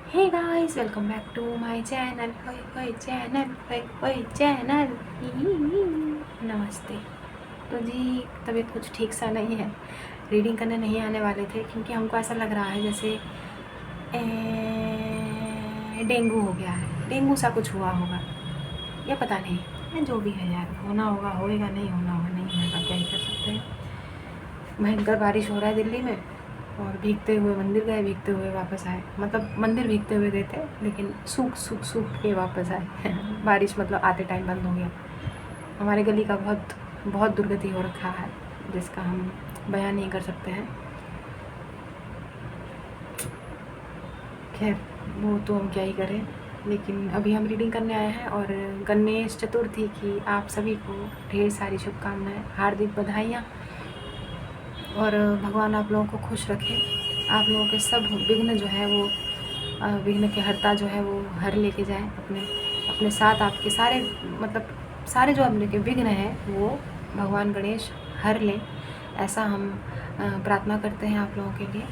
Hey guys, welcome back to my channel. होय channel, होय channel. नमस्ते। तो जी, तबीयत कुछ ठीक सा नहीं है। रीडिंग करने नहीं आने वाले थे क्योंकि हमको ऐसा लग रहा है जैसे डेंगू हो गया है। डेंगू सा कुछ हुआ होगा या पता नहीं, या जो भी है यार, होना होगा होएगा, नहीं होना होगा नहीं होगा, क्या ही कर सकते हैं। भयंकर बारिश हो रहा है दिल्ली में और भीगते हुए मंदिर गए, भीगते हुए वापस आए। मतलब मंदिर भीगते हुए गए थे लेकिन सूख सूख सूख के वापस आए। बारिश मतलब आते टाइम बंद हो गया। हमारे गली का बहुत बहुत दुर्गति हो रखा है जिसका हम बयान नहीं कर सकते हैं। खैर, वो तो हम क्या ही करें। लेकिन अभी हम रीडिंग करने आए हैं और गणेश चतुर्थी की आप सभी को ढेर सारी शुभकामनाएं, हार्दिक बधाइयाँ। और भगवान आप लोगों को खुश रखे। आप लोगों के सब विघ्न जो है वो विघ्न के हर्ता जो है वो हर लेके जाए अपने अपने साथ। आपके सारे मतलब सारे जो अपने के विघ्न हैं वो भगवान गणेश हर लें, ऐसा हम प्रार्थना करते हैं आप लोगों के लिए।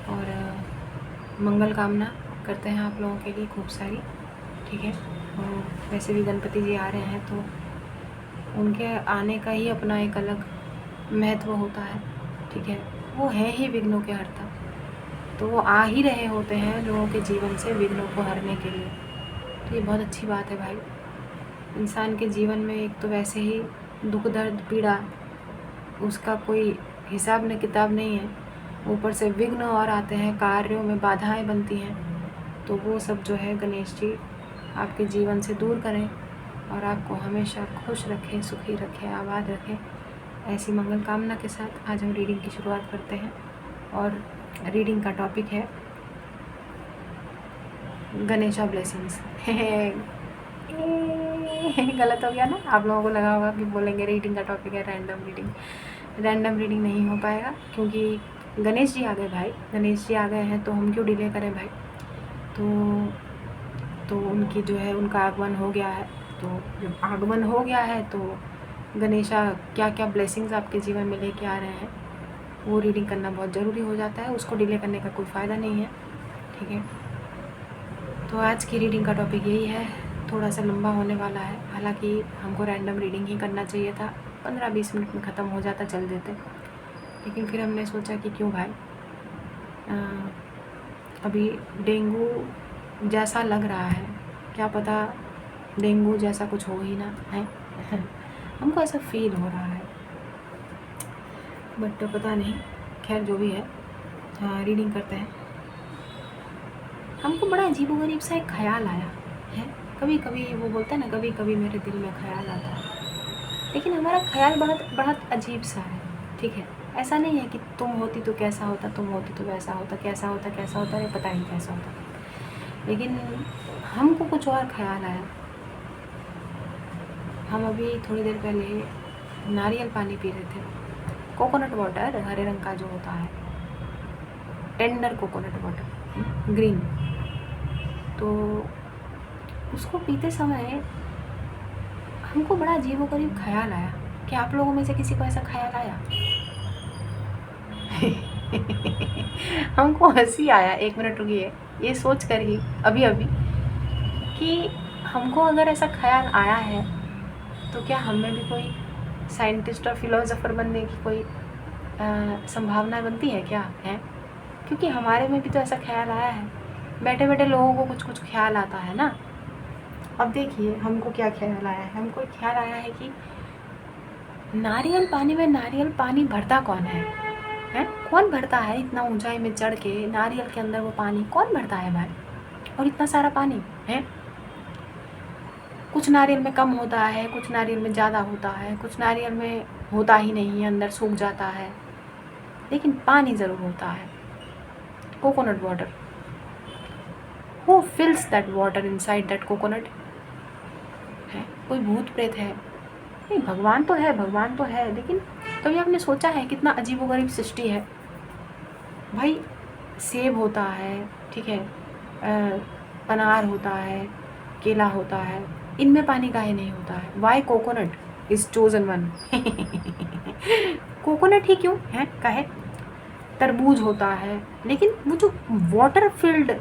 और मंगल कामना करते हैं आप लोगों के लिए खूब सारी। ठीक है। और वैसे भी गणपति जी आ रहे हैं तो उनके आने का ही अपना एक अलग महत्व होता है। ठीक है। वो है ही विघ्नों के हर्ता, तो वो आ ही रहे होते हैं लोगों के जीवन से विघ्नों को हरने के लिए। तो ये बहुत अच्छी बात है भाई। इंसान के जीवन में एक तो वैसे ही दुख दर्द पीड़ा, उसका कोई हिसाब न किताब नहीं है, ऊपर से विघ्न और आते हैं, कार्यों में बाधाएं बनती हैं। तो वो सब जो है गणेश जी आपके जीवन से दूर करें और आपको हमेशा खुश रखें, सुखी रखें, आबाद रखें। ऐसी मंगल कामना के साथ आज हम रीडिंग की शुरुआत करते हैं। और रीडिंग का टॉपिक है गणेशा ब्लेसिंग्स। गलत हो गया ना? आप लोगों को लगा होगा कि बोलेंगे रीडिंग का टॉपिक है रैंडम रीडिंग। रैंडम रीडिंग नहीं हो पाएगा क्योंकि गणेश जी आ गए भाई। गणेश जी आ गए हैं तो हम क्यों डिले करें भाई। तो उनकी जो है उनका आगमन हो गया है। तो जब आगमन हो गया है तो गणेशा क्या क्या ब्लेसिंग्स आपके जीवन में लेके आ रहे हैं वो रीडिंग करना बहुत ज़रूरी हो जाता है। उसको डिले करने का कोई फ़ायदा नहीं है। ठीक है। तो आज की रीडिंग का टॉपिक यही है। थोड़ा सा लंबा होने वाला है, हालांकि हमको रैंडम रीडिंग ही करना चाहिए था, 15-20 मिनट में ख़त्म हो जाता, चल देते। लेकिन फिर हमने सोचा कि क्यों भाई, अभी डेंगू जैसा लग रहा है, क्या पता डेंगू जैसा कुछ हो ही ना है। हमको ऐसा फील हो रहा है, बट तो पता नहीं। खैर जो भी है, रीडिंग करते हैं। हमको बड़ा अजीबोगरीब सा एक ख्याल आया है। कभी कभी वो बोलते हैं ना, कभी कभी मेरे दिल में ख्याल आता है, लेकिन हमारा ख्याल बहुत बहुत अजीब सा है। ठीक है। ऐसा नहीं है कि तुम होती तो कैसा होता, तुम होती तो वैसा होता, कैसा होता कैसा होता, ये पता नहीं कैसा होता। लेकिन हमको कुछ और ख्याल आया। हम अभी थोड़ी देर पहले नारियल पानी पी रहे थे, कोकोनट वाटर, हरे रंग का जो होता है, टेंडर कोकोनट वाटर, ग्रीन। तो उसको पीते समय हमको बड़ा अजीबोगरीब ख्याल आया। कि आप लोगों में से किसी को ऐसा ख्याल आया? हमको हंसी आया। एक मिनट रुकिए, ये सोच कर ही अभी अभी कि हमको अगर ऐसा ख्याल आया है तो क्या हमें भी कोई साइंटिस्ट और फिलोसोफर बनने की कोई संभावना बनती है क्या है? क्योंकि हमारे में भी तो ऐसा ख्याल आया है। बैठे बैठे लोगों को कुछ कुछ ख्याल आता है ना। अब देखिए हमको क्या ख्याल आया है। हमको ख्याल आया है कि नारियल पानी में नारियल पानी भरता कौन है? हैं? कौन भरता है? इतना ऊंचाई में चढ़ के नारियल के अंदर वो पानी कौन भरता है भाई? और इतना सारा पानी है। कुछ नारियल में कम होता है, कुछ नारियल में ज़्यादा होता है, कुछ नारियल में होता ही नहीं है, अंदर सूख जाता है, लेकिन पानी ज़रूर होता है। Coconut water. Who fills that water inside that coconut? है कोई भूत प्रेत है? नहीं, भगवान तो है, भगवान तो है, लेकिन कभी आपने सोचा है कितना अजीबोगरीब सृष्टि है भाई। सेब होता है, ठीक है, अनार होता है, केला होता है, इनमें पानी काहे नहीं होता है? Why coconut is chosen one? Coconut ही क्यों है काहे? तरबूज होता है, लेकिन वो जो वाटर फिल्ड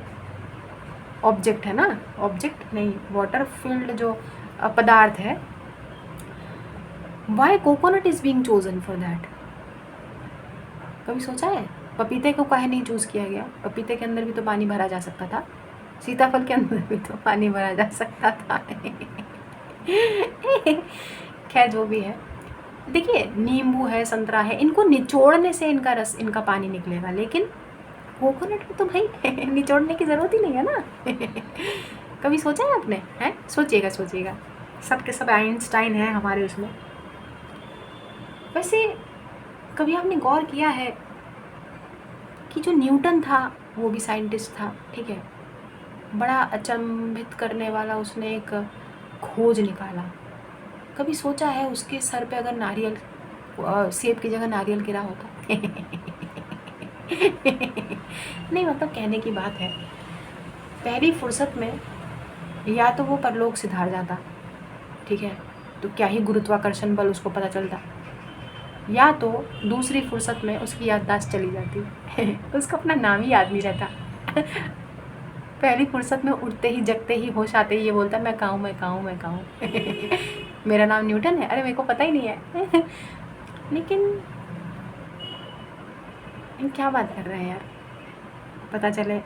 ऑब्जेक्ट है ना, ऑब्जेक्ट नहीं, वाटर फील्ड जो पदार्थ है, why coconut is being chosen for that? कभी सोचा है पपीते को काहे नहीं चूज़ किया गया? पपीते के अंदर भी तो पानी भरा जा सकता था, सीताफल के अंदर भी तो पानी भरा जा सकता था। खैर जो भी है, देखिए नींबू है, संतरा है, इनको निचोड़ने से इनका रस, इनका पानी निकलेगा, लेकिन कोकोनट में तो भाई निचोड़ने की ज़रूरत ही नहीं है ना। कभी सोचा है आपने? हैं, सोचिएगा सोचिएगा, सब के सब आइंस्टाइन है हमारे उसमें। वैसे कभी आपने गौर किया है कि जो न्यूटन था वो भी साइंटिस्ट था, ठीक है, बड़ा अचंभित करने वाला उसने एक खोज निकाला। कभी सोचा है उसके सर पे अगर नारियल, सेब की जगह नारियल गिरा होता? नहीं, मतलब कहने की बात है, पहली फुर्सत में या तो वो परलोक सिधार जाता, ठीक है, तो क्या ही गुरुत्वाकर्षण बल उसको पता चलता, या तो दूसरी फुर्सत में उसकी याददाश्त चली जाती। उसको अपना नाम ही याद नहीं रहता। पहली फुर्सत में उठते ही जगते ही होश आते ही ये बोलता है मैं कहाँ हूँ, मैं कहाँ हूँ, मैं कहाँ हूँ। मेरा नाम न्यूटन है, अरे मेरे को पता ही नहीं है। लेकिन क्या बात कर रहे हैं यार, पता चले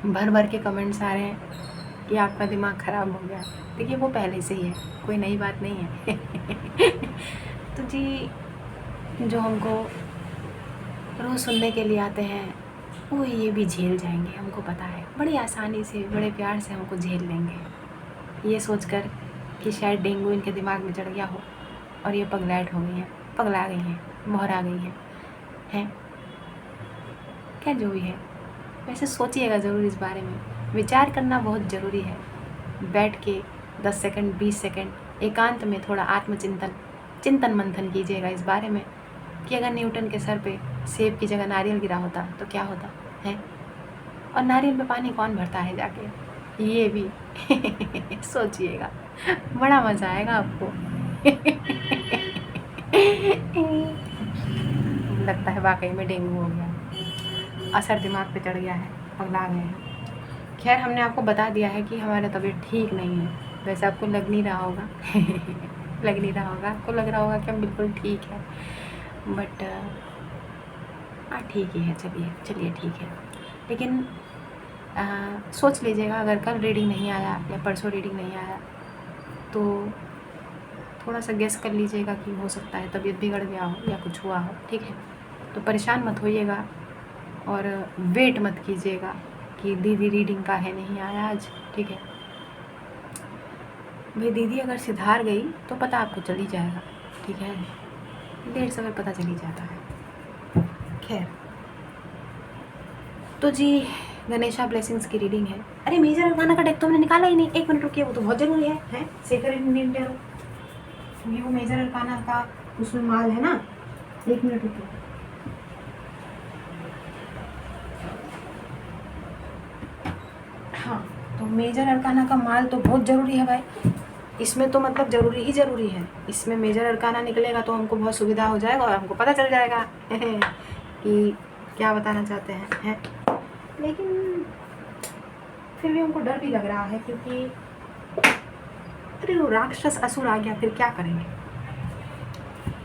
भर भर के कमेंट्स आ रहे हैं कि आपका दिमाग ख़राब हो गया। देखिए वो पहले से ही है, कोई नई बात नहीं है। तो जी जो हमको रोज़ सुनने के लिए आते हैं वो ये भी झेल जाएंगे, हमको पता है, बड़ी आसानी से बड़े प्यार से हमको झेल लेंगे, ये सोचकर कि शायद डेंगू इनके दिमाग में चढ़ गया हो और ये पगलैट हो गई हैं, पगला गई हैं, मोहरा गई हैं। क्या जो भी है, वैसे सोचिएगा ज़रूर इस बारे में, विचार करना बहुत ज़रूरी है। बैठ के 10 सेकंड 20 सेकंड एकांत में थोड़ा चिंतन मंथन कीजिएगा इस बारे में कि अगर न्यूटन के सर पे सेब की जगह नारियल गिरा होता तो क्या होता है, और नारियल में पानी कौन भरता है जाके, ये भी सोचिएगा, बड़ा मज़ा आएगा आपको। लगता है वाकई में डेंगू हो गया, असर दिमाग पे चढ़ गया है, पगला गए हैं। खैर हमने आपको बता दिया है कि हमारा तबीयत ठीक नहीं है, वैसे आपको लग नहीं रहा होगा। लग नहीं रहा होगा, आपको लग रहा होगा कि हम बिल्कुल ठीक है, बट हाँ ठीक ही है, चलिए ठीक है। लेकिन सोच लीजिएगा अगर कल रीडिंग नहीं आया या परसों रीडिंग नहीं आया तो थोड़ा सा गेस कर लीजिएगा कि हो सकता है तबीयत बिगड़ गया हो या कुछ हुआ हो, ठीक है। तो परेशान मत होइएगा और वेट मत कीजिएगा कि दीदी रीडिंग का है नहीं आया आज, ठीक है। भाई दीदी अगर सिधार गई तो पता आपको चल ही जाएगा, ठीक है, देर सवेर पता चल ही जाता है। खैर तो जी गणेशा ब्लेसिंग्स की रीडिंग है। अरे मेजर अरकाना का डेक तो मैंने निकाला ही नहीं, 1 मिनट रुकिए, वो तो बहुत ज़रूरी है सेक्रेट इंडियन टैरो, ये वो मेजर अरकाना का उसमें माल है ना, 1 मिनट रुकिए। हाँ तो मेजर अरकाना का माल तो बहुत ज़रूरी है भाई, इसमें तो मतलब ज़रूरी ही ज़रूरी है, इसमें मेजर अरकाना निकलेगा तो हमको बहुत सुविधा हो जाएगा और हमको पता चल जाएगा कि क्या बताना चाहते हैं। लेकिन फिर भी हमको डर भी लग रहा है क्योंकि अरे वो राक्षस असुर आ गया, फिर क्या करेंगे।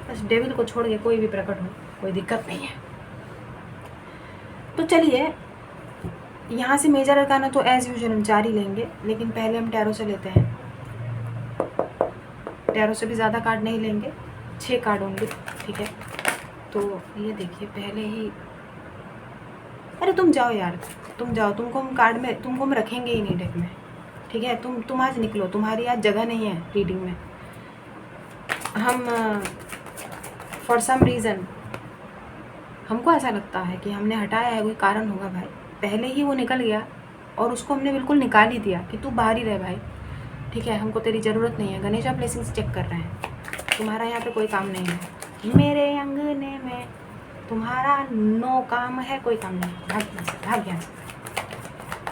बस डेविल को छोड़ के कोई भी प्रकट हो, कोई दिक्कत नहीं है। तो चलिए यहाँ से मेजर अरकाना तो एज़ यूजुअल हम 4 ही लेंगे, लेकिन पहले हम टैरो से लेते हैं। टैरो से भी ज़्यादा कार्ड नहीं लेंगे, 6 कार्ड होंगे, ठीक है। तो ये देखिए पहले ही, अरे तुम जाओ यार, तुम जाओ, तुमको हम रखेंगे ही नहीं डेक में, ठीक है। तुम आज निकलो, तुम्हारी आज जगह नहीं है रीडिंग में। हम फॉर सम रीज़न हमको ऐसा लगता है कि हमने हटाया है, कोई कारण होगा भाई, पहले ही वो निकल गया और उसको हमने बिल्कुल निकाल ही दिया कि तू बाहर ही रह भाई, ठीक है, हमको तेरी ज़रूरत नहीं है। गणेशा ब्लेसिंग्स चेक कर रहे हैं, तुम्हारा यहाँ पे कोई काम नहीं है, मेरे अंगने में तुम्हारा नो काम है, कोई काम नहीं है, भाग यहाँ से।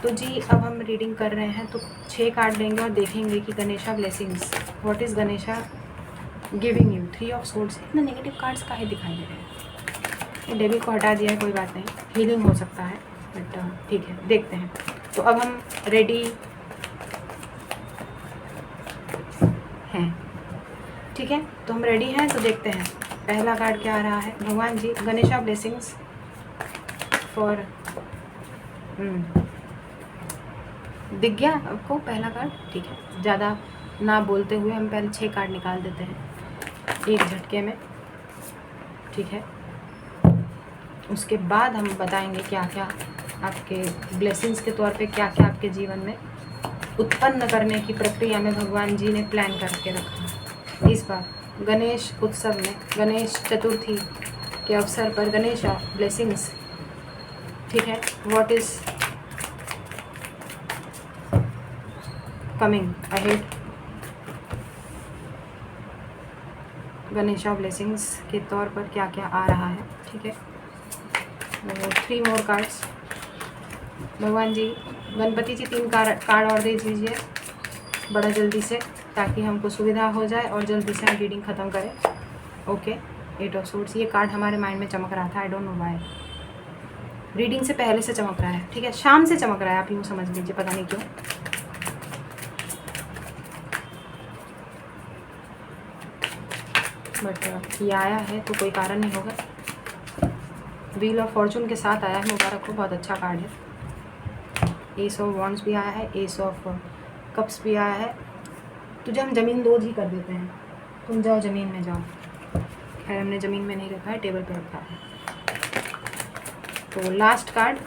तो जी अब हम रीडिंग कर रहे हैं, तो 6 कार्ड लेंगे और देखेंगे कि Ganesha blessings, what is Ganesha giving you. 3 of swords, इतने नेगेटिव कार्ड्स काहे दिखाई दे रहे हैं। डेविल को हटा दिया है, कोई बात नहीं, हीलिंग हो सकता है, बट ठीक है, देखते हैं। तो अब हम रेडी हैं, ठीक है। तो हम रेडी हैं, तो देखते हैं पहला कार्ड क्या आ रहा है। भगवान जी, गणेशा ब्लेसिंग्स फॉर दिख गया आपको पहला कार्ड, ठीक है। ज़्यादा ना बोलते हुए हम पहले 6 कार्ड निकाल देते हैं एक झटके में, ठीक है। उसके बाद हम बताएंगे क्या क्या आपके ब्लेसिंग्स के तौर पे क्या क्या आपके जीवन में उत्पन्न करने की प्रक्रिया में भगवान जी ने प्लान करके रखा। इस बार गणेश उत्सव में, गणेश चतुर्थी के अवसर पर गणेशा ब्लेसिंग्स, ठीक है। What is coming ahead, Ganesha blessings के तौर पर क्या क्या आ रहा है, ठीक है। 3 मोर कार्ड्स। भगवान जी, गणपति जी 3 कार्ड और दे दीजिए बड़ा जल्दी से, ताकि हमको सुविधा हो जाए और जल्दी से हम रीडिंग ख़त्म करें। ओके, 8 ऑफ सोर्ड्स, ये कार्ड हमारे माइंड में चमक रहा था, I don't know why. Reading से पहले से चमक रहा है, ठीक है, शाम से चमक रहा है, आप यूँ समझ लीजिए, पता नहीं क्यों। बट ये आया है तो कोई कारण नहीं होगा। व्हील ऑफ फॉर्चून के साथ आया है, मुबारक हो, बहुत अच्छा कार्ड है। एस ऑफ वॉन्ड्स भी आया है, एस ऑफ कप्स भी आया है। तुझे हम ज़मीन दो ही कर देते हैं, तुम जाओ ज़मीन में जाओ। खैर हमने ज़मीन में नहीं रखा है, टेबल पे रखा है। तो लास्ट कार्ड,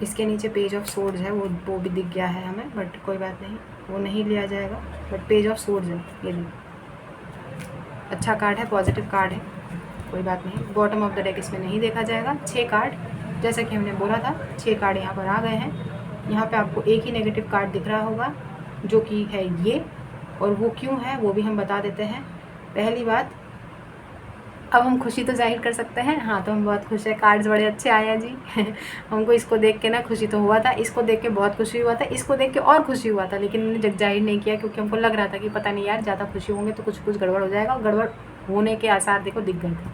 इसके नीचे पेज ऑफ सोर्ड्स है, वो भी दिख गया है हमें, बट कोई बात नहीं, वो नहीं लिया जाएगा। बट पेज ऑफ सोर्ड्स है, ये भी अच्छा कार्ड है, पॉजिटिव कार्ड है, कोई बात नहीं। बॉटम ऑफ द डेक इसमें नहीं देखा जाएगा। 6 कार्ड, जैसा कि हमने बोला था, 6 कार्ड यहाँ पर आ गए हैं। यहाँ पे आपको एक ही नेगेटिव कार्ड दिख रहा होगा, जो कि है ये, और वो क्यों है वो भी हम बता देते हैं। पहली बात, अब हम खुशी तो जाहिर कर सकते हैं। हाँ, तो हम बहुत खुश हैं, कार्ड्स बड़े अच्छे आए हैं जी। हमको इसको देख के ना खुशी तो हुआ था, इसको देख के बहुत खुशी हुआ था, इसको देख के और खुशी हुआ था, लेकिन हमने जग जाहिर नहीं किया, क्योंकि हमको लग रहा था कि पता नहीं यार, ज़्यादा खुशी होंगे तो कुछ गड़बड़ हो जाएगा, और गड़बड़ होने के आसार देखो दिख गए थे।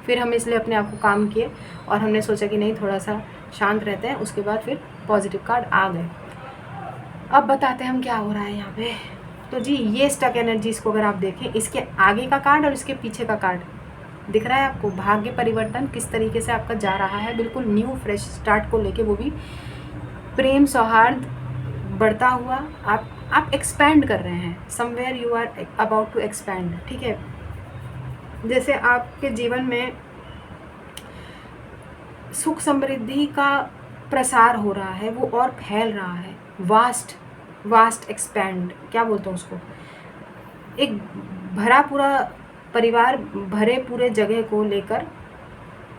फिर हम इसलिए अपने आप को काम किए और हमने सोचा कि नहीं, थोड़ा सा शांत रहते हैं। उसके बाद फिर पॉजिटिव कार्ड आ गए। अब बताते हैं हम क्या हो रहा है यहाँ पे। तो जी, ये स्टक एनर्जीज़ को अगर आप देखें, इसके आगे का कार्ड और इसके पीछे का कार्ड दिख रहा है आपको। भाग्य परिवर्तन किस तरीके से आपका जा रहा है, बिल्कुल न्यू फ्रेश स्टार्ट को लेके, वो भी प्रेम सौहार्द बढ़ता हुआ। आप एक्सपैंड कर रहे हैं, somewhere you are about to expand, ठीक है। जैसे आपके जीवन में सुख समृद्धि का प्रसार हो रहा है, वो और फैल रहा है। वास्ट एक्सपैंड, क्या बोलते हैं उसको, एक भरा पूरा परिवार, भरे पूरे जगह को लेकर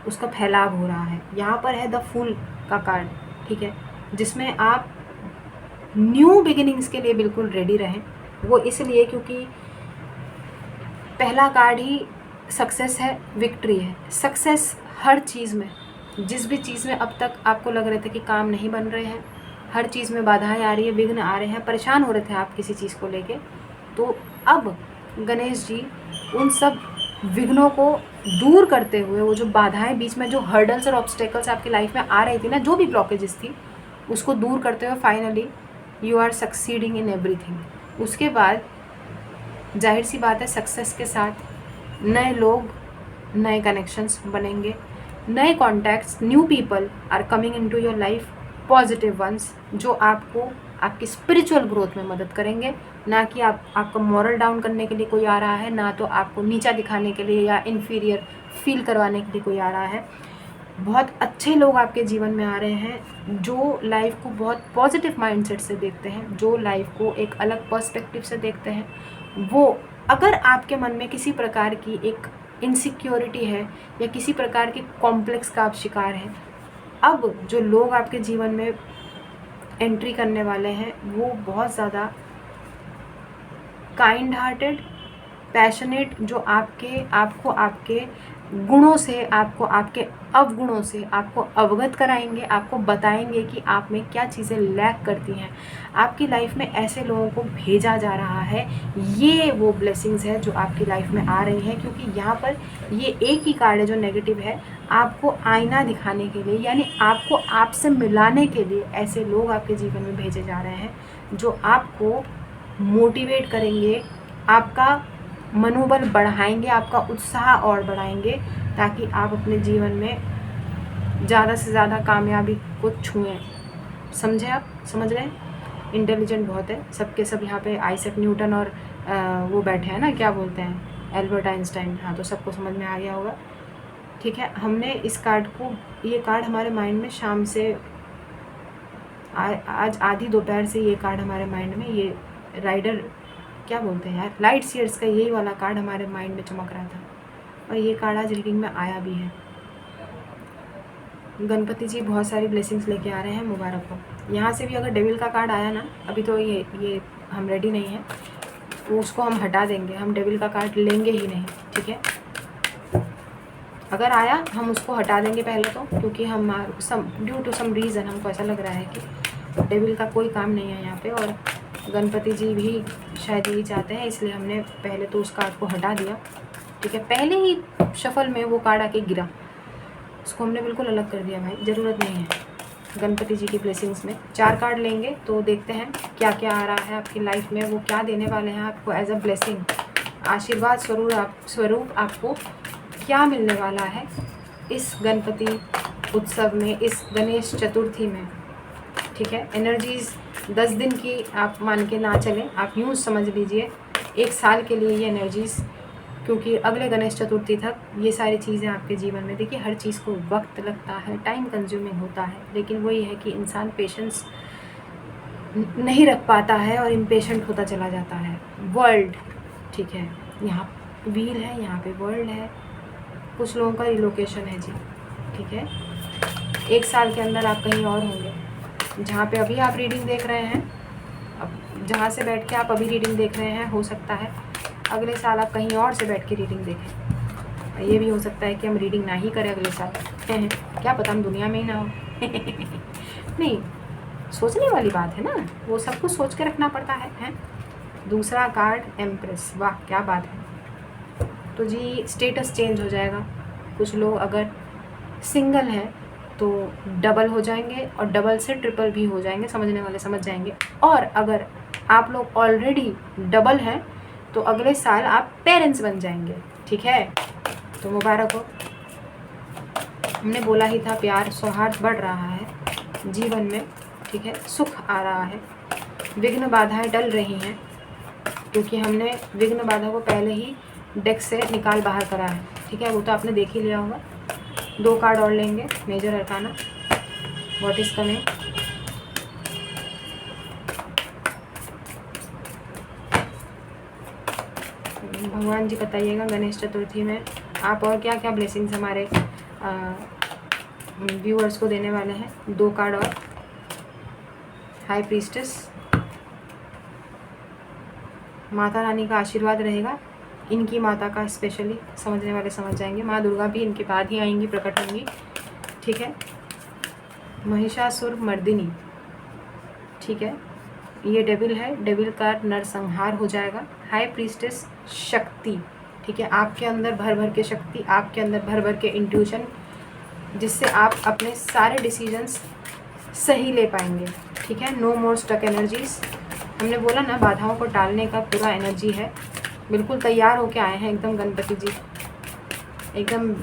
उसका फैलाव हो रहा है। यहाँ पर है द फूल का कार्ड, ठीक है, जिसमें आप न्यू बिगिनिंग्स के लिए बिल्कुल रेडी रहें। वो इसलिए क्योंकि पहला कार्ड ही सक्सेस है, विक्ट्री है। सक्सेस हर चीज़ में, जिस भी चीज़ में अब तक आपको लग रहे थे कि काम नहीं बन रहे हैं, हर चीज़ में बाधाएं आ रही है, विघ्न आ रहे हैं, परेशान हो रहे थे आप किसी चीज़ को लेके, तो अब गणेश जी उन सब विघ्नों को दूर करते हुए, वो जो बाधाएं बीच में, जो हर्डल्स और ऑब्स्टेकल्स आपकी लाइफ में आ रही थी ना, जो भी ब्लॉकेजेस थी, उसको दूर करते हुए finally you are succeeding in everything. उसके बाद जाहिर सी बात है, सक्सेस के साथ नए लोग, नए कनेक्शंस बनेंगे, नए contacts, new people are coming into your life, positive ones, जो आपको आपकी स्पिरिचुअल ग्रोथ में मदद करेंगे। ना कि आपका मॉरल डाउन करने के लिए कोई आ रहा है, ना तो आपको नीचा दिखाने के लिए या इन्फीरियर फील करवाने के लिए कोई आ रहा है। बहुत अच्छे लोग आपके जीवन में आ रहे हैं, जो लाइफ को बहुत पॉजिटिव माइंडसेट से देखते हैं, जो लाइफ को एक अलग पर्सपेक्टिव से देखते हैं। वो, अगर आपके मन में किसी प्रकार की एक इनसिक्योरिटी है या किसी प्रकार के कॉम्प्लेक्स का आप शिकार हैं, अब जो लोग आपके जीवन में एंट्री करने वाले हैं, वो बहुत ज़्यादा काइंड हार्टेड, पैशनेट, जो आपको आपके गुणों से, आपको आपके अवगुणों से आपको अवगत कराएंगे, आपको बताएंगे कि आप में क्या चीज़ें लैक करती हैं। आपकी लाइफ में ऐसे लोगों को भेजा जा रहा है, ये वो ब्लेसिंग्स है जो आपकी लाइफ में आ रही हैं, क्योंकि यहाँ पर ये एक ही कार्ड है जो नेगेटिव है। आपको आईना दिखाने के लिए, यानी आपको आपसे मिलाने के लिए ऐसे लोग आपके जीवन में भेजे जा रहे हैं जो आपको मोटिवेट करेंगे, आपका मनोबल बढ़ाएंगे, आपका उत्साह और बढ़ाएंगे, ताकि आप अपने जीवन में ज़्यादा से ज़्यादा कामयाबी को छुएं। समझे आप? समझ रहे हैं? इंटेलिजेंट बहुत है सबके सब यहाँ पे। आइजैक न्यूटन और वो बैठे हैं ना, क्या बोलते हैं, एल्बर्ट आइंस्टाइन। हाँ, तो सबको समझ में आ गया होगा। ठीक है, हमने इस कार्ड को, ये कार्ड हमारे माइंड में शाम से आज आधी दोपहर से ये कार्ड हमारे माइंड में, ये राइडर क्या बोलते हैं यार, लाइट सीयर्स का यही वाला कार्ड हमारे माइंड में चमक रहा था, और ये कार्ड आज रीडिंग में आया भी है। गणपति जी बहुत सारी ब्लेसिंग्स लेके आ रहे हैं, मुबारक हो। यहाँ से भी अगर डेविल का कार्ड आया ना, अभी तो ये हम रेडी नहीं है, उसको हम हटा देंगे, हम डेविल का कार्ड लेंगे ही नहीं, ठीक है। अगर आया हम उसको हटा देंगे पहले तो, क्योंकि हम ड्यू टू सम रीज़न हमको ऐसा लग रहा है कि डेविल का कोई काम नहीं है यहाँ पे, और गणपति जी भी शायद यही चाहते हैं, इसलिए हमने पहले तो उस कार्ड को हटा दिया, ठीक है। पहले ही शफल में वो कार्ड आके गिरा, उसको हमने बिल्कुल अलग कर दिया भाई, ज़रूरत नहीं है। गणपति जी की ब्लेसिंग्स में 4 कार्ड लेंगे तो देखते हैं क्या क्या आ रहा है आपकी लाइफ में, वो क्या देने वाले हैं आपको एज अ ब्लेसिंग, आशीर्वाद स्वरूप आपको क्या मिलने वाला है इस गणपति उत्सव में, इस गणेश चतुर्थी में, ठीक है। एनर्जीज़ 10 दिन की आप मान के ना चलें, आप यूँ समझ लीजिए 1 साल के लिए ये एनर्जीज़, क्योंकि अगले गणेश चतुर्थी तक ये सारी चीज़ें आपके जीवन में, देखिए हर चीज़ को वक्त लगता है, टाइम कंज्यूमिंग होता है, लेकिन वही है कि इंसान पेशेंस नहीं रख पाता है और इम्पेशेंट होता चला जाता है। वर्ल्ड, ठीक है, यहाँ व्हील है, यहाँ पे वर्ल्ड है, कुछ लोगों का रिलोकेशन है जी, ठीक है। 1 साल के अंदर आप कहीं और होंगे, जहाँ पे अभी आप रीडिंग देख रहे हैं, अब जहाँ से बैठ के आप अभी रीडिंग देख रहे हैं, हो सकता है अगले साल आप कहीं और से बैठ के रीडिंग देखें। ये भी हो सकता है कि हम रीडिंग ना ही करें अगले साल, क्या पता हम दुनिया में ही ना हो। नहीं, सोचने वाली बात है ना, वो सब कुछ सोच के रखना पड़ता है। दूसरा कार्ड एम्प्रेस, वाह क्या बात है। तो जी स्टेटस चेंज हो जाएगा, कुछ लोग अगर सिंगल हैं तो डबल हो जाएंगे, और डबल से ट्रिपल भी हो जाएंगे, समझने वाले समझ जाएंगे। और अगर आप लोग ऑलरेडी डबल हैं तो अगले साल आप पेरेंट्स बन जाएंगे, ठीक है। तो मुबारक हो। हमने बोला ही था, प्यार सौहार्द बढ़ रहा है जीवन में, ठीक है, सुख आ रहा है, विघ्न बाधाएं टल रही हैं, क्योंकि हमने विघ्न बाधा को पहले ही डेक से निकाल बाहर करा है, ठीक है, वो तो आपने देख ही लिया होगा। 2 कार्ड और लेंगे, major arcana, what is coming. भगवान जी बताइएगा गणेश चतुर्थी में आप और क्या क्या ब्लेसिंग्स हमारे व्यूअर्स को देने वाले हैं। 2 कार्ड और, हाई प्रीस्टेस, माता रानी का आशीर्वाद रहेगा, इनकी माता का स्पेशली, समझने वाले समझ जाएंगे। माँ दुर्गा भी इनके बाद ही आएंगी, प्रकट होंगी, ठीक है। महिषासुर मर्दिनी, ठीक है, ये डेविल है, डेविल का नरसंहार हो जाएगा। हाई प्रीस्टेस शक्ति, ठीक है, आपके अंदर भर भर के शक्ति, आपके अंदर भर भर के इंट्यूशन, जिससे आप अपने सारे डिसीजंस सही ले पाएंगे, ठीक है। नो मोर स्टक एनर्जीज, हमने बोला ना बाधाओं को टालने का पूरा एनर्जी है, बिल्कुल तैयार होके आए हैं एकदम गणपति जी, एकदम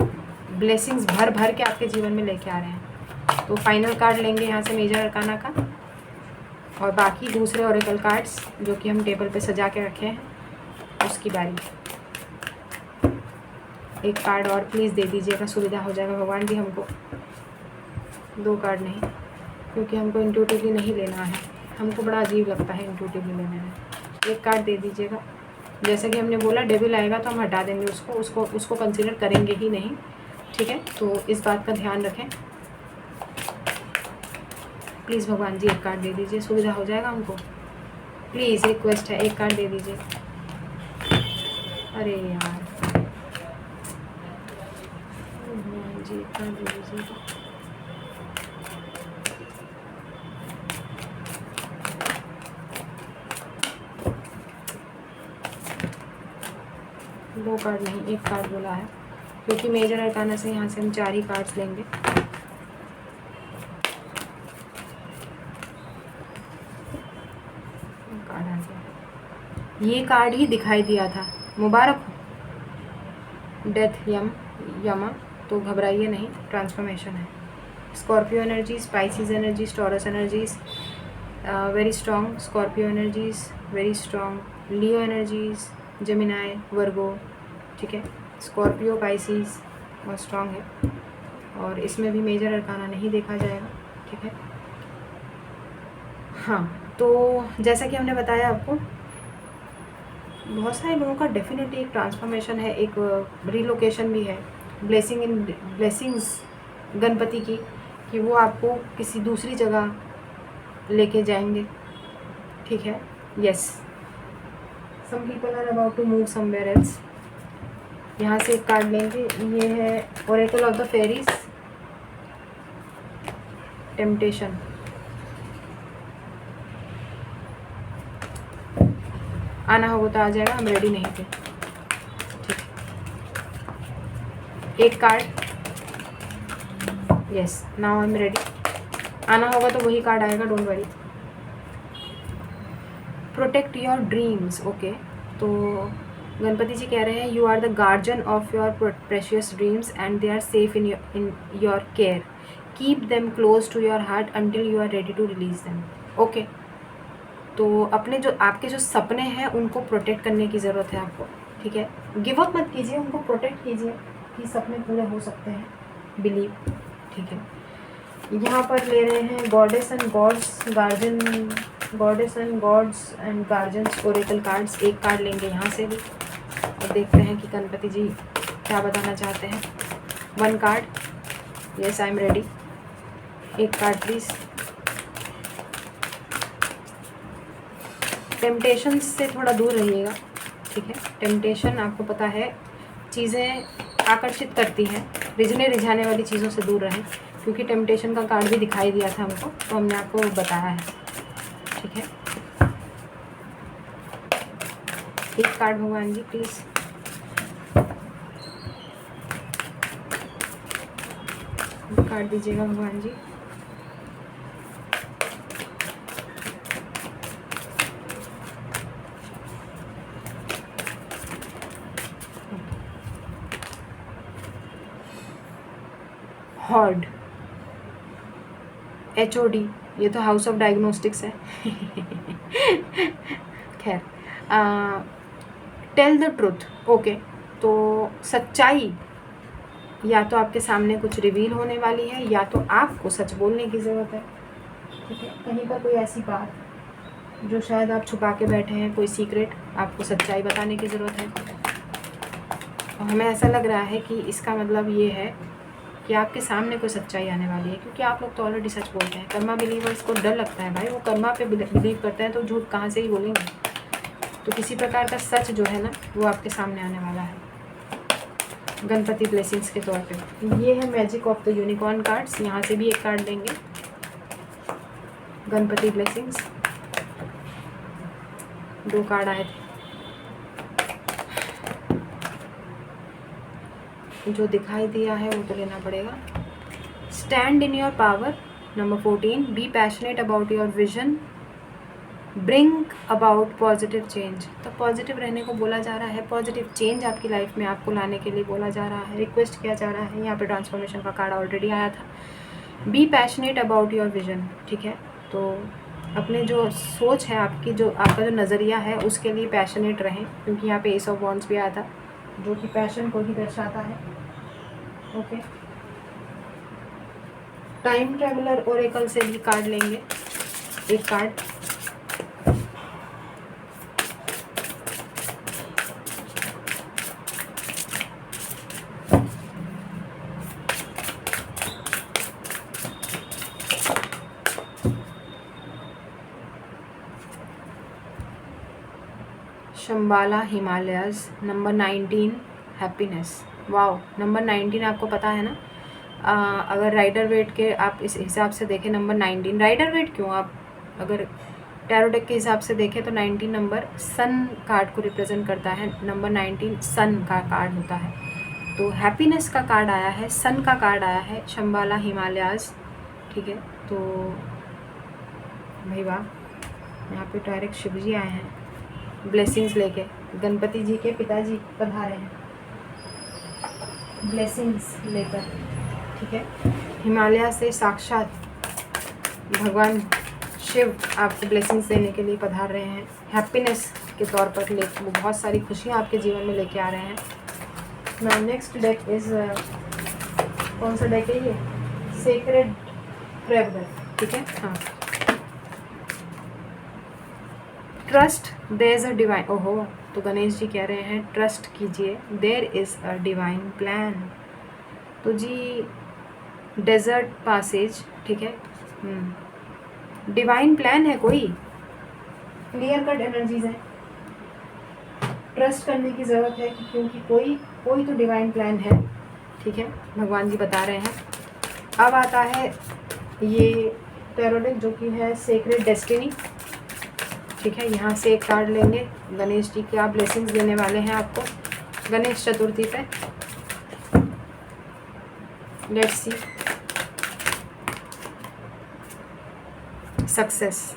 ब्लेसिंग्स भर भर के आपके जीवन में लेके आ रहे हैं। तो फाइनल कार्ड लेंगे यहाँ से मेजर अरकाना का, और बाकी दूसरे ओरेकल कार्ड्स जो कि हम टेबल पे सजा के रखे हैं उसकी बारी। एक कार्ड और प्लीज़ दे दीजिएगा, सुविधा हो जाएगा भगवान जी हमको। 2 कार्ड नहीं, क्योंकि हमको इंट्यूटिवली नहीं लेना है, हमको बड़ा अजीब लगता है इंट्यूटिवली लेने में। 1 कार्ड दे दीजिएगा। जैसे कि हमने बोला डेविल आएगा तो हम हटा देंगे उसको कंसिडर करेंगे ही नहीं, ठीक है। तो इस बात का ध्यान रखें प्लीज़। भगवान जी 1 कार्ड दे दीजिए, सुविधा हो जाएगा हमको, प्लीज़ रिक्वेस्ट है, 1 कार्ड दे दीजिए। अरे यार, जी एक कार्ड दे दीजिए। दो कार्ड नहीं, एक कार्ड बोला है, क्योंकि मेजर अरकाना से यहाँ से हम 4 ही कार्ड्स लेंगे। कार्ड आ गया, ये कार्ड ही दिखाई दिया था। मुबारक हो। डेथ यमा, तो घबराइए नहीं, ट्रांसफॉर्मेशन है। Scorpio energy, Pisces energies, Taurus energies very strong, Scorpio energies very strong, Leo energies, Gemini, Virgo, ठीक है। स्कॉर्पियो पाइसिस बहुत स्ट्रॉन्ग है, और इसमें भी मेजर अरकाना नहीं देखा जाएगा, ठीक है। हाँ, तो जैसा कि हमने बताया आपको, बहुत सारे लोगों का डेफिनेटली एक ट्रांसफॉर्मेशन है, एक रिलोकेशन भी है, ब्लेसिंग्स गणपति की, कि वो आपको किसी दूसरी जगह लेके जाएंगे, ठीक है। Yes, some people are about to move somewhere else. यहाँ से एक कार्ड लेंगे, ये है oracle of the fairies, temptation. आना होगा तो आ जाएगा, हम रेडी नहीं थे, ठीक। एक card, yes now I am ready. आना होगा तो वही कार्ड आएगा, don't worry. Protect your dreams, okay. तो गणपति जी कह रहे हैं, you are the guardian of your precious dreams and they are safe in your care, keep them close to your heart until you are ready to release them, okay. तो अपने जो आपके जो सपने हैं उनको प्रोटेक्ट करने की ज़रूरत है आपको, ठीक है। गिव अप मत कीजिए, उनको प्रोटेक्ट कीजिए कि सपने पूरे हो सकते हैं, बिलीव, ठीक है। यहाँ पर ले रहे हैं goddess and gods guardian, goddess and gods and guardians oracle cards. एक कार्ड लेंगे यहाँ से भी और देखते हैं कि गणपति जी क्या बताना चाहते हैं। One card, yes I am ready. एक कार्ड प्लीज़। टेम्पटेशन से थोड़ा दूर रहिएगा, ठीक है। टेम्पटेशन आपको पता है चीज़ें आकर्षित करती हैं, रिझाने वाली चीज़ों से दूर रहें, क्योंकि टेम्पटेशन का कार्ड भी दिखाई दिया था हमको, तो हमने आपको बताया है, ठीक है। एक कार्ड भगवान जी प्लीज़। कार्ड दीजिएगा भगवान जी। हॉर्ड, HOD, ये तो हाउस ऑफ डायग्नोस्टिक्स है। खैर, टेल द ट्रुथ, ओके। तो सच्चाई या तो आपके सामने कुछ रिवील होने वाली है, या तो आपको सच बोलने की ज़रूरत है, ठीक है। कहीं पर कोई ऐसी बात जो शायद आप छुपा के बैठे हैं, कोई सीक्रेट, आपको सच्चाई बताने की ज़रूरत है। और हमें ऐसा लग रहा है कि इसका मतलब ये है कि आपके सामने कोई सच्चाई आने वाली है, क्योंकि आप लोग तो ऑलरेडी सच बोलते हैं। कर्मा बिलीवर्स को डर लगता है भाई, वो कर्मा पे बिलीव करते हैं, तो झूठ कहाँ से ही बोलेंगे। तो किसी प्रकार का सच जो है ना, वो आपके सामने आने वाला है गणपति ब्लेसिंग्स के तौर पे। ये है magic of the unicorn cards. यहाँ से भी एक कार्ड देंगे, गणपति ब्लेसिंग्स। दो कार्ड आए थे, जो दिखाई दिया है वो तो लेना पड़ेगा। Stand in your power, number 14। Be passionate about your vision, bring about positive change. तो पॉजिटिव रहने को बोला जा रहा है, पॉजिटिव चेंज आपकी लाइफ में आपको लाने के लिए बोला जा रहा है, रिक्वेस्ट किया जा रहा है। यहाँ पे ट्रांसफॉर्मेशन का कार्ड ऑलरेडी आया था। Be passionate about your vision, ठीक है। तो अपने जो सोच है आपकी, जो आपका जो नज़रिया है, उसके लिए पैशनेट रहें, क्योंकि यहाँ पे एस ऑफ वॉन्ड्स भी आया था, जो कि पैशन को ही दर्शाता है, ओके। टाइम ट्रैवलर ओरेकल से भी कार्ड लेंगे, एक card. Shambhala Himalayas, number 19 happiness. Wow, number 19 आपको पता है ना, अगर राइडर वेट के आप इस हिसाब से देखें नंबर 19, राइडर वेट क्यों, आप अगर टैरो डेक के हिसाब से देखें तो 19 नंबर सन कार्ड को रिप्रेजेंट करता है। नंबर 19 सन का कार्ड होता है, तो हैप्पीनेस का कार्ड आया है, सन का कार्ड आया है, शंबाला हिमालयाज। ठीक है, तो भाई वाह, यहाँ पे डायरेक्ट शिव जी आए हैं ब्लेसिंग्स लेके, गणपति जी के पिताजी पधारे हैं ब्लेसिंग्स लेकर। ठीक है, हिमालय से साक्षात भगवान शिव आपको ब्लेसिंग्स देने के लिए पधार रहे हैं, हैप्पीनेस के तौर पर वो बहुत सारी खुशियाँ आपके जीवन में लेके आ रहे हैं। माय नेक्स्ट डेक इज़, कौन सा डेक है ये, सेक्रेड ट्रेवलर। ठीक है, हाँ, trust there is a divine, ओहो, तो गणेश जी कह रहे हैं ट्रस्ट कीजिए, there is a divine plan. तो जी डेजर्ट पासेज, ठीक है, डिवाइन प्लान है, कोई क्लियर कट एनर्जीज हैं, ट्रस्ट करने की ज़रूरत है क्योंकि कोई तो डिवाइन प्लान है। ठीक है, भगवान जी बता रहे हैं। अब आता है ये टैरो डेक जो कि है सेक्रेड डेस्टिनी। ठीक है, यहाँ से एक कार्ड लेंगे, गणेश जी क्या ब्लेसिंग्स देने वाले हैं आपको गणेश चतुर्थी पे, लेट्स सी। सक्सेस,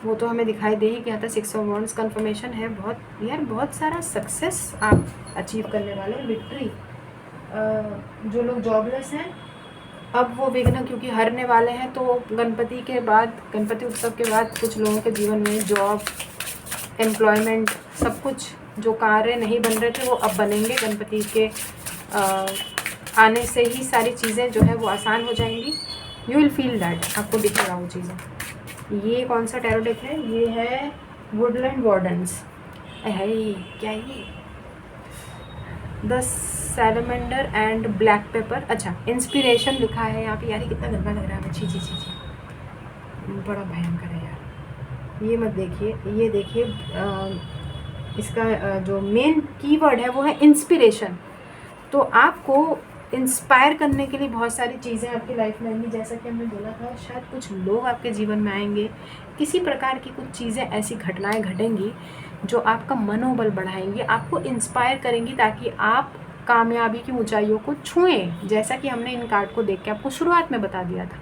वो तो हमें दिखाई दे ही क्या था, 6 ऑफ वॉन्ड्स कन्फर्मेशन है, बहुत यार बहुत सारा सक्सेस आप अचीव करने वाले हैं, विक्ट्री। जो लोग जॉबलेस हैं अब वो विघ्न क्योंकि हरने वाले हैं, तो गणपति के बाद, गणपति उत्सव के बाद कुछ लोगों के जीवन में जॉब, एम्प्लॉयमेंट, सब कुछ जो कार्य नहीं बन रहे थे वो अब बनेंगे। गणपति के आने से ही सारी चीज़ें जो है वो आसान हो जाएंगी। यू विल फील दैट, आपको दिखेगा वो चीज़ें। ये कौन सा टैरो डेक है, ये है वुडलैंड वार्डन्स। है क्या ये, the salamander and black pepper. अच्छा, इंस्पिरेशन लिखा है यहाँ पे, यार कितना गंदा लग रहा है, छी छी छी छी, बड़ा भयंकर है यार। ये मत देखिए, ये देखिए, इसका जो मेन कीवर्ड है वो है इंस्पिरेशन। तो आपको इंस्पायर करने के लिए बहुत सारी चीज़ें आपकी लाइफ में आएंगी, जैसा कि हमने बोला था, शायद कुछ लोग आपके जीवन में आएंगे, किसी प्रकार की कुछ चीज़ें, ऐसी घटनाएं घटेंगी जो आपका मनोबल बढ़ाएंगी, आपको इंस्पायर करेंगी ताकि आप कामयाबी की ऊंचाइयों को छुएं, जैसा कि हमने इन कार्ड को देख के आपको शुरुआत में बता दिया था।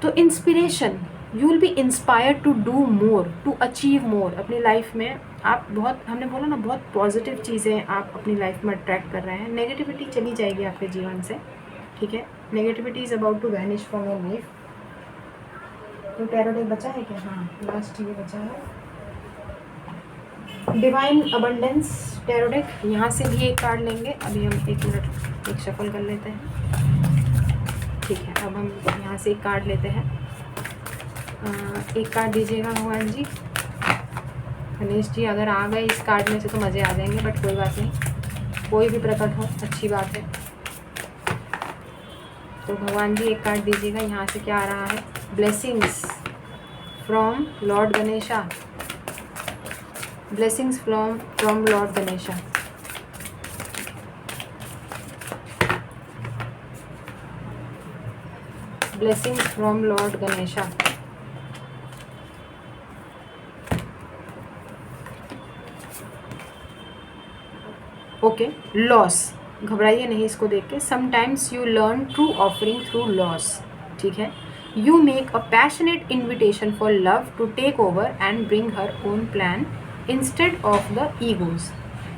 तो inspiration, you will be inspired to do more, to achieve more अपनी लाइफ में। आप बहुत, हमने बोला ना, बहुत पॉजिटिव चीज़ें आप अपनी लाइफ में अट्रैक्ट कर रहे हैं, नेगेटिविटी चली जाएगी आपके जीवन से। ठीक है, negativity is about to vanish from your life. तो टैरो डेक बचा है क्या, हाँ लास्ट ये बचा है, डिवाइन अबंडेंस टैरो डेक। यहाँ से भी एक कार्ड लेंगे, अभी हम 1 मिनट एक शफल कर लेते हैं। ठीक है, अब हम यहाँ से एक कार्ड लेते हैं। एक कार्ड दीजिएगा भगवान जी। गणेश जी अगर आ गए इस कार्ड में से तो मज़े आ जाएंगे, बट कोई बात नहीं, कोई भी प्रकट हो अच्छी बात है। तो भगवान जी एक कार्ड दीजिएगा, यहाँ से क्या आ रहा है, blessings from lord Ganesha, blessings from lord Ganesha. Blessings from lord Ganesha. Okay, loss, घबराइए नहीं इसको देख के। Sometimes you learn true offering through loss. ठीक है, you make a passionate invitation for love to take over and bring her own plan instead of the egos.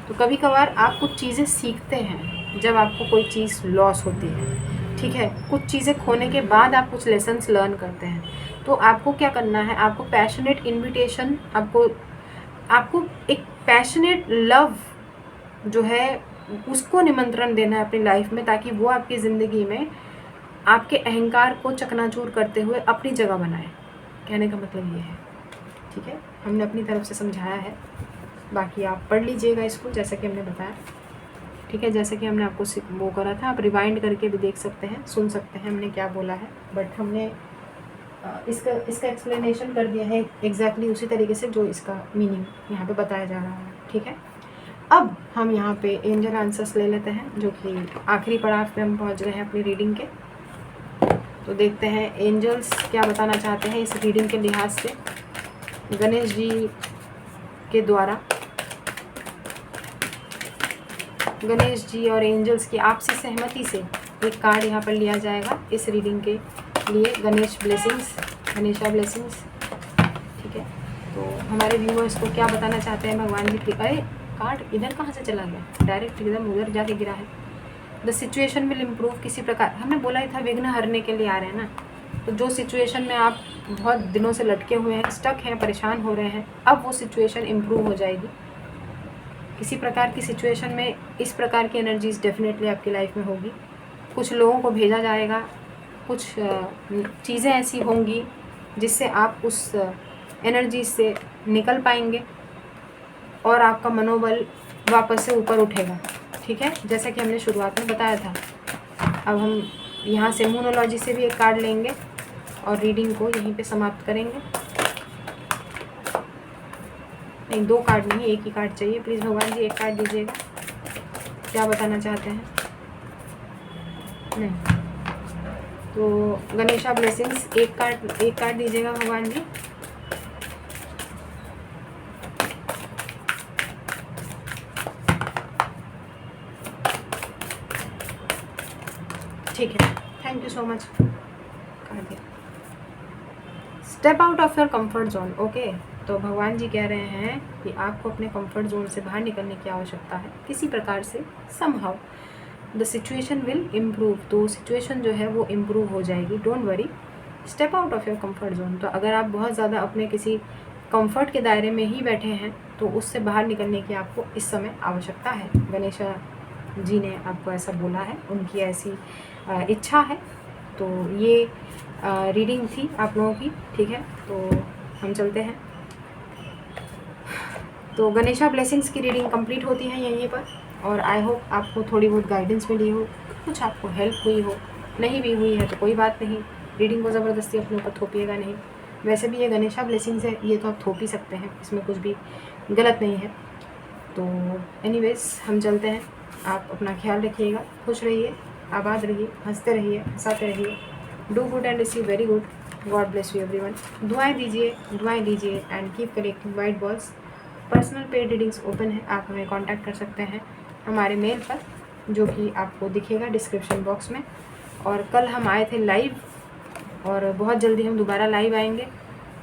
तो कभी कभार आप कुछ चीज़ें सीखते हैं जब आपको कोई चीज़ लॉस होती है। ठीक है, कुछ चीज़ें खोने के बाद आप कुछ लेसन्स लर्न करते हैं। तो आपको क्या करना है, आपको पैशनेट इन्विटेशन, आपको एक पैशनेट लव जो है उसको निमंत्रण देना है अपनी लाइफ में, ताकि वो आपकी ज़िंदगी में आपके अहंकार को चकनाचूर करते हुए अपनी जगह बनाए। कहने का मतलब ये है। ठीक है, हमने अपनी तरफ से समझाया है, बाकी आप पढ़ लीजिएगा इसको जैसा कि हमने बताया। ठीक है, जैसे कि हमने आपको वो करा था, आप रिवाइंड करके भी देख सकते हैं, सुन सकते हैं हमने क्या बोला है, बट हमने इसका एक्सप्लेनेशन कर दिया है एग्जैक्टली उसी तरीके से जो इसका मीनिंग यहाँ पे बताया जा रहा है। ठीक है, अब हम यहाँ पे एंजल आंसर्स ले लेते हैं, जो कि आखिरी पड़ाव पे हम पहुँच गए हैं अपनी रीडिंग के। तो देखते हैं एंजल्स क्या बताना चाहते हैं इस रीडिंग के लिहाज से गणेश जी के द्वारा। गणेश जी और एंजल्स की आपसी सहमति से एक कार्ड यहाँ पर लिया जाएगा इस रीडिंग के लिए। गणेश ब्लेसिंग्स, गणेशा ब्लेसिंग्स, ठीक है। तो हमारे व्यूअर्स को क्या बताना चाहते हैं भगवान जी की। अरे कार्ड इधर कहाँ से चला गया, डायरेक्ट एकदम उधर जाके गिरा है। द सिचुएशन विल इम्प्रूव, किसी प्रकार हमने बोला ही था विघ्न हरने के लिए आ रहे हैं ना। तो जो सिचुएशन में आप बहुत दिनों से लटके हुए हैं, स्टक हैं, परेशान हो रहे हैं, अब वो सिचुएशन इम्प्रूव हो जाएगी। किसी प्रकार की सिचुएशन में इस प्रकार की एनर्जीज डेफिनेटली आपकी लाइफ में होगी। कुछ लोगों को भेजा जाएगा, कुछ चीज़ें ऐसी होंगी जिससे आप उस एनर्जी से निकल पाएंगे और आपका मनोबल वापस से ऊपर उठेगा, ठीक है, जैसा कि हमने शुरुआत में बताया था। अब हम यहाँ से मूनोलॉजी से भी एक कार्ड लेंगे और रीडिंग को यहीं पे समाप्त करेंगे। नहीं, 2 कार्ड नहीं, एक ही कार्ड चाहिए। प्लीज़ भगवान जी एक कार्ड दीजिएगा, क्या बताना चाहते हैं। नहीं, तो गणेशा ब्लेसिंग्स एक कार्ड दीजिएगा भगवान जी। ठीक है, thank you so much. Step out of your comfort zone. Okay, तो भगवान जी कह रहे हैं कि आपको अपने कंफर्ट जोन से बाहर निकलने की आवश्यकता है किसी प्रकार से। Somehow the situation will improve, तो सिचुएशन जो है वो इम्प्रूव हो जाएगी, don't worry. Step out of your comfort zone, तो अगर आप बहुत ज़्यादा अपने किसी कंफर्ट के दायरे में ही बैठे हैं तो उससे बाहर निकलने की आपको इस समय आवश्यकता है। गणेशा जी ने आपको ऐसा बोला है, उनकी ऐसी इच्छा है। तो ये रीडिंग थी आप लोगों की, ठीक है। तो हम चलते हैं। तो गणेशा ब्लेसिंग्स की रीडिंग कंप्लीट होती है यहीं पर, और आई होप आपको थोड़ी बहुत गाइडेंस मिली हो, कुछ आपको हेल्प हुई हो। नहीं भी हुई है तो कोई बात नहीं, रीडिंग को ज़बरदस्ती अपने ऊपर थोपिएगा नहीं। वैसे भी ये गणेशा ब्लेसिंग्स है, ये तो आप थोप ही सकते हैं, इसमें कुछ भी गलत नहीं है। तो एनीवेज हम चलते हैं। आप अपना ख्याल रखिएगा, खुश रहिए, आबाद रहिए, हंसते रहिए, हंसाते रहिए। Do good and receive very good. God bless you everyone. दुआएं दीजिए and keep collecting white balls. Personal paid readings open है, आप हमें कांटेक्ट कर सकते हैं हमारे मेल पर, जो कि आपको दिखेगा डिस्क्रिप्शन बॉक्स में। और कल हम आए थे लाइव, और बहुत जल्दी हम दोबारा लाइव आएंगे,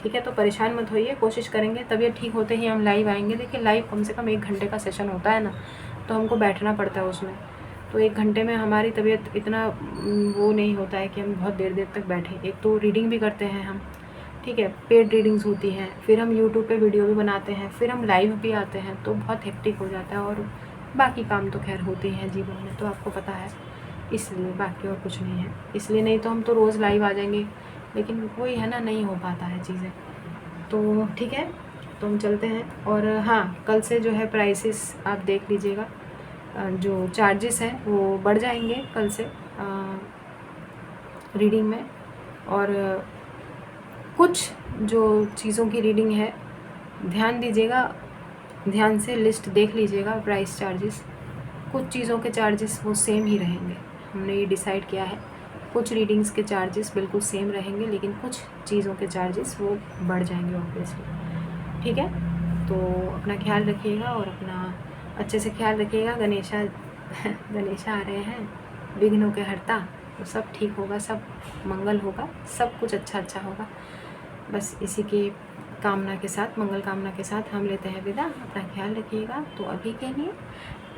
ठीक है। तो परेशान मत होइए, कोशिश करेंगे तबीयत ठीक होते ही हम लाइव आएंगे। लेकिन लाइव कम से कम 1 घंटे का सेशन होता है ना, तो हमको बैठना पड़ता है उसमें। तो 1 घंटे में हमारी तबीयत इतना वो नहीं होता है कि हम बहुत देर देर तक बैठें। एक तो रीडिंग भी करते हैं हम, ठीक है, पेड रीडिंग्स होती हैं, फिर हम यूट्यूब पे वीडियो भी बनाते हैं, फिर हम लाइव भी आते हैं, तो बहुत हेक्टिक हो जाता है। और बाकी काम तो खैर होते हैं जीवन में, तो आपको पता है, इसलिए बाकी और कुछ नहीं है। इसलिए नहीं तो हम तो रोज़ लाइव आ जाएंगे, लेकिन वही है ना, नहीं हो पाता है चीज़ें। तो ठीक है, तो हम चलते हैं। और हाँ, कल से जो है प्राइसेस आप देख लीजिएगा, जो चार्जेस हैं वो बढ़ जाएंगे कल से रीडिंग में। और कुछ जो चीज़ों की रीडिंग है, ध्यान दीजिएगा, ध्यान से लिस्ट देख लीजिएगा, प्राइस चार्जेस। कुछ चीज़ों के चार्जेस वो सेम ही रहेंगे, हमने ये डिसाइड किया है। कुछ रीडिंग्स के चार्जेस बिल्कुल सेम रहेंगे, लेकिन कुछ चीज़ों के चार्जेस वो बढ़ जाएंगे ऑब्वियसली, ठीक है। तो अपना ख्याल रखिएगा और अपना अच्छे से ख्याल रखिएगा। गणेशा आ रहे हैं, विघ्नों के हरता, तो सब ठीक होगा, सब मंगल होगा, सब कुछ अच्छा होगा। बस इसी की कामना के साथ, मंगल कामना के साथ हम लेते हैं विदा। अपना ख्याल रखिएगा। तो अभी के लिए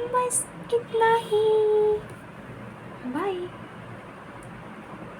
बस इतना ही, बाय।